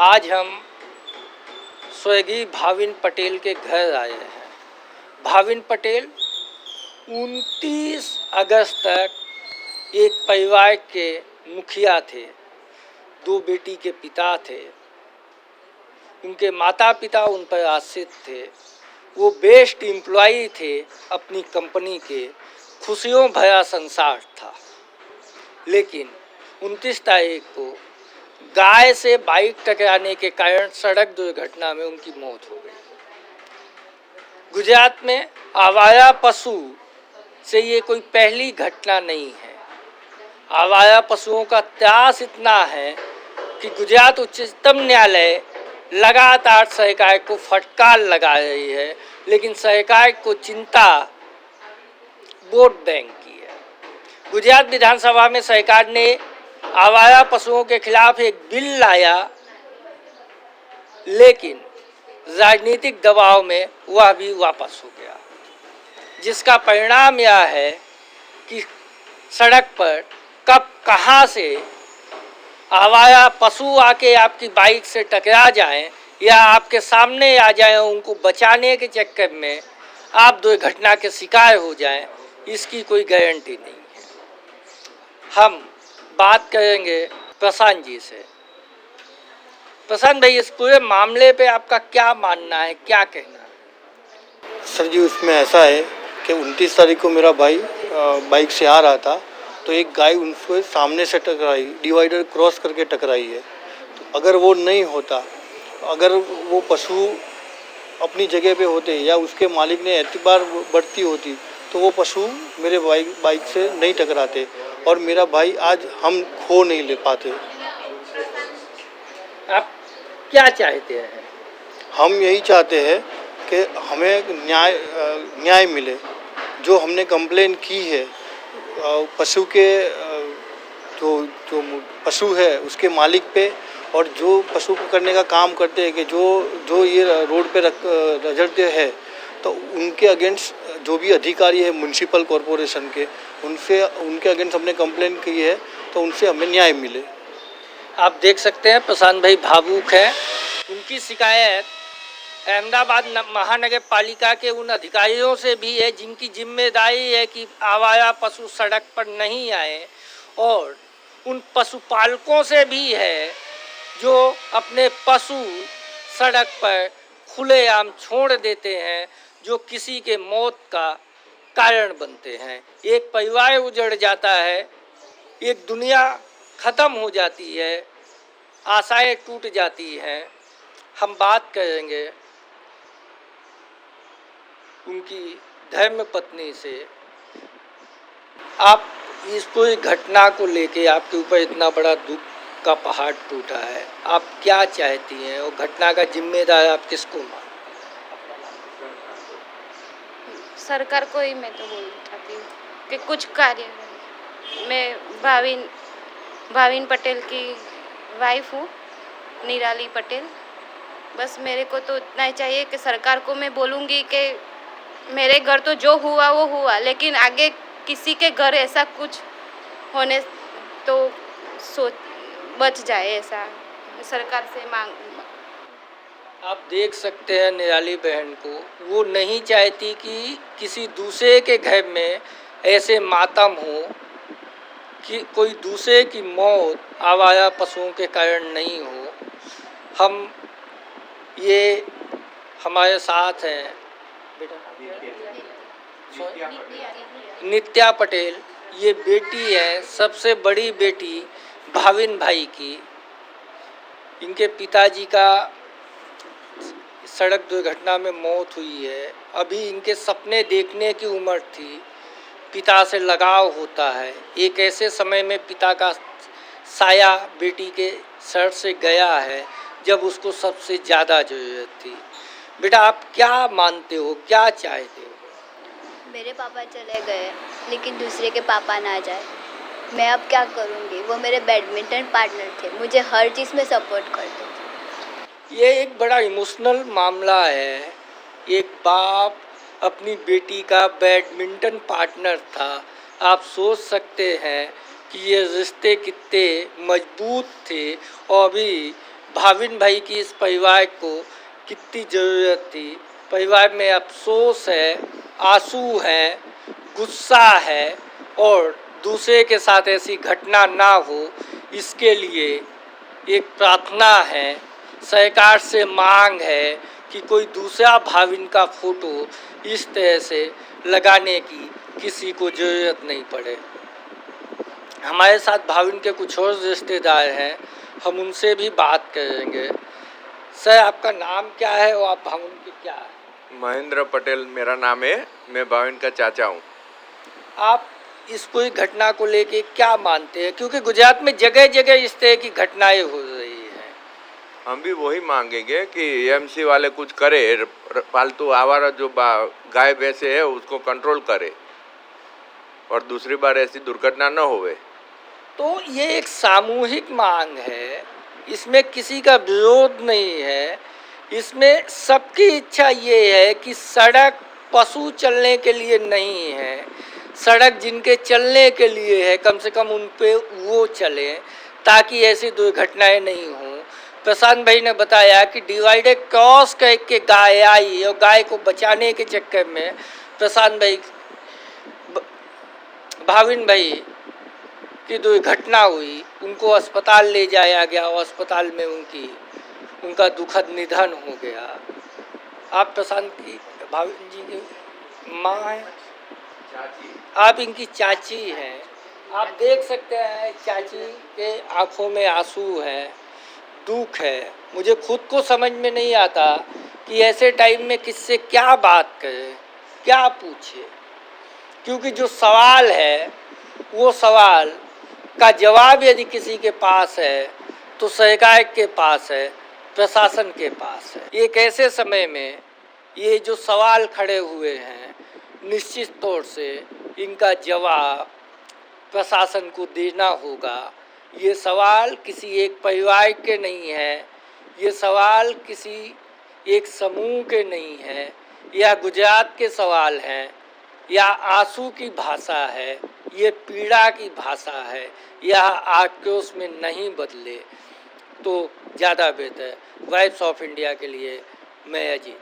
आज हम स्वर्गीय भाविन पटेल के घर आए हैं। भाविन पटेल 29 अगस्त तक एक परिवार के मुखिया थे, 2 बेटी के पिता थे। उनके माता पिता उन पर आश्रित थे। वो बेस्ट एम्प्लॉई थे अपनी कंपनी के, खुशियों भरा संसार था। लेकिन 29 तारीख को गाय से बाइक टकराने के कारण सड़क दुर्घटना में उनकी मौत हो गई। गुजरात में आवारा पशु से ये कोई पहली घटना नहीं है। आवारा पशुओं का त्रास इतना है कि गुजरात उच्चतम न्यायालय लगातार सरकार को फटकार लगा रही है, लेकिन सरकार को चिंता वोट बैंक की है। गुजरात विधानसभा में सरकार ने आवारा पशुओं के खिलाफ एक बिल लाया, लेकिन राजनीतिक दबाव में वह भी वापस हो गया, जिसका परिणाम यह है कि सड़क पर कब कहां से आवारा पशु आके आपकी बाइक से टकरा जाएं या आपके सामने आ जाएं, उनको बचाने के चक्कर में आप दुर्घटना के शिकार हो जाएं, इसकी कोई गारंटी नहीं है। हम बात करेंगे प्रशांत जी से। प्रशांत भाई, इस पूरे मामले पे आपका क्या मानना है, क्या कहना है? सर जी, उसमें ऐसा है कि 29 तारीख को मेरा भाई बाइक से आ रहा था, तो एक गाय उनको सामने से टकराई, डिवाइडर क्रॉस करके टकराई है। तो अगर वो नहीं होता, अगर वो पशु अपनी जगह पे होते या उसके मालिक ने एतबार बरती होती, तो वो पशु मेरे बाइक से नहीं टकराते और मेरा भाई आज हम खो नहीं ले पाते। आप क्या चाहते हैं? हम यही चाहते हैं कि हमें न्याय मिले। जो हमने कंप्लेन की है पशु के जो पशु है उसके मालिक पे, और जो पशु पकड़ने का काम करते हैं कि जो ये रोड पे रगड़ते हैं, तो उनके अगेंस्ट जो भी अधिकारी है म्युनिसिपल कॉरपोरेशन के, उनके अगेंस्ट हमने कंप्लेन की है, तो उनसे हमें न्याय मिले। आप देख सकते हैं प्रशांत भाई भावुक हैं। उनकी शिकायत अहमदाबाद महानगर पालिका के उन अधिकारियों से भी है जिनकी जिम्मेदारी है कि आवारा पशु सड़क पर नहीं आए, और उन पशुपालकों से भी है जो अपने पशु सड़क पर खुलेआम छोड़ देते हैं, जो किसी के मौत का कारण बनते हैं। एक परिवार उजड़ जाता है, एक दुनिया ख़त्म हो जाती है, आशाएं टूट जाती हैं। हम बात करेंगे उनकी धर्म पत्नी से। आप इस पूरी घटना को लेके, आपके ऊपर इतना बड़ा दुख का पहाड़ टूटा है, आप क्या चाहती हैं और घटना का जिम्मेदार आप किसको मानते हैं? सरकार को ही मैं तो बोलना चाहती हूँ कि कुछ कार्य करें। मैं भाविन पटेल की वाइफ हूँ, निराली पटेल। बस मेरे को तो इतना ही चाहिए कि सरकार को मैं बोलूँगी कि मेरे घर तो जो हुआ वो हुआ, लेकिन आगे किसी के घर ऐसा कुछ होने तो बच जाए, ऐसा सरकार से मांग। आप देख सकते हैं निराली बहन को, वो नहीं चाहती कि किसी दूसरे के घर में ऐसे मातम हो कि कोई दूसरे की मौत आवारा पशुओं के कारण नहीं हो। हम ये हमारे साथ हैं नित्या पटेल, ये बेटी है, सबसे बड़ी बेटी भाविन भाई की। इनके पिताजी का सड़क दुर्घटना में मौत हुई है। अभी इनके सपने देखने की उम्र थी, पिता से लगाव होता है। एक ऐसे समय में पिता का साया बेटी के सर से गया है जब उसको सबसे ज़्यादा ज़रूरत थी। बेटा, आप क्या मानते हो, क्या चाहते हो? मेरे पापा चले गए, लेकिन दूसरे के पापा ना जाए। मैं अब क्या करूँगी? वो मेरे बैडमिंटन पार्टनर थे, मुझे हर चीज़ में सपोर्ट करते थे। ये एक बड़ा इमोशनल मामला है। एक बाप अपनी बेटी का बैडमिंटन पार्टनर था। आप सोच सकते हैं कि ये रिश्ते कितने मजबूत थे, और अभी भाविन भाई की इस परिवार को कितनी ज़रूरत थी। परिवार में अफसोस है, आंसू हैं, गुस्सा है और दूसरे के साथ ऐसी घटना ना हो इसके लिए एक प्रार्थना है, सरकार से मांग है कि कोई दूसरा भाविन का फोटो इस तरह से लगाने की किसी को ज़रूरत नहीं पड़े। हमारे साथ भाविन के कुछ और रिश्तेदार हैं, हम उनसे भी बात करेंगे। सर, आपका नाम क्या है और आप भाविन के क्या है? महेंद्र पटेल मेरा नाम है, मैं भाविन का चाचा हूँ। आप इस पूरी घटना को लेके क्या मानते हैं, क्योंकि गुजरात में जगह जगह इस तरह की घटनाएं हो रही हैं। हम भी वही मांगेंगे कि एएमसी वाले कुछ करे, पालतू आवारा जो गाय भैंसे है उसको कंट्रोल करे और दूसरी बार ऐसी दुर्घटना न होवे। तो ये एक सामूहिक मांग है, इसमें किसी का विरोध नहीं है। इसमें सबकी इच्छा ये है कि सड़क पशु चलने के लिए नहीं है, सड़क जिनके चलने के लिए है कम से कम उन पे वो चलें ताकि ऐसी दुर्घटनाएं नहीं हों। प्रशांत भाई ने बताया कि डिवाइडर क्रॉस करके गाय आई और गाय को बचाने के चक्कर में प्रशांत भाई भाविन भाई की दुर्घटना हुई, उनको अस्पताल ले जाया गया और अस्पताल में उनका दुखद निधन हो गया। आप प्रशांत की भाविन जी की माँ हैं, आप इनकी चाची हैं। आप देख सकते हैं चाची के आंखों में आंसू है, दुख है। मुझे खुद को समझ में नहीं आता कि ऐसे टाइम में किससे क्या बात करें, क्या पूछे, क्योंकि जो सवाल है वो सवाल का जवाब यदि किसी के पास है तो सरकार के पास है, प्रशासन के पास है। एक ऐसे समय में ये जो सवाल खड़े हुए हैं निश्चित तौर से इनका जवाब प्रशासन को देना होगा। ये सवाल किसी एक परिवार के नहीं है, ये सवाल किसी एक समूह के नहीं है, यह गुजरात के सवाल हैं, यह आंसू की भाषा है, ये पीड़ा की भाषा है, यह आक्रोश में नहीं बदले तो ज़्यादा बेहतर। वॉइस ऑफ इंडिया के लिए मैं अजीत।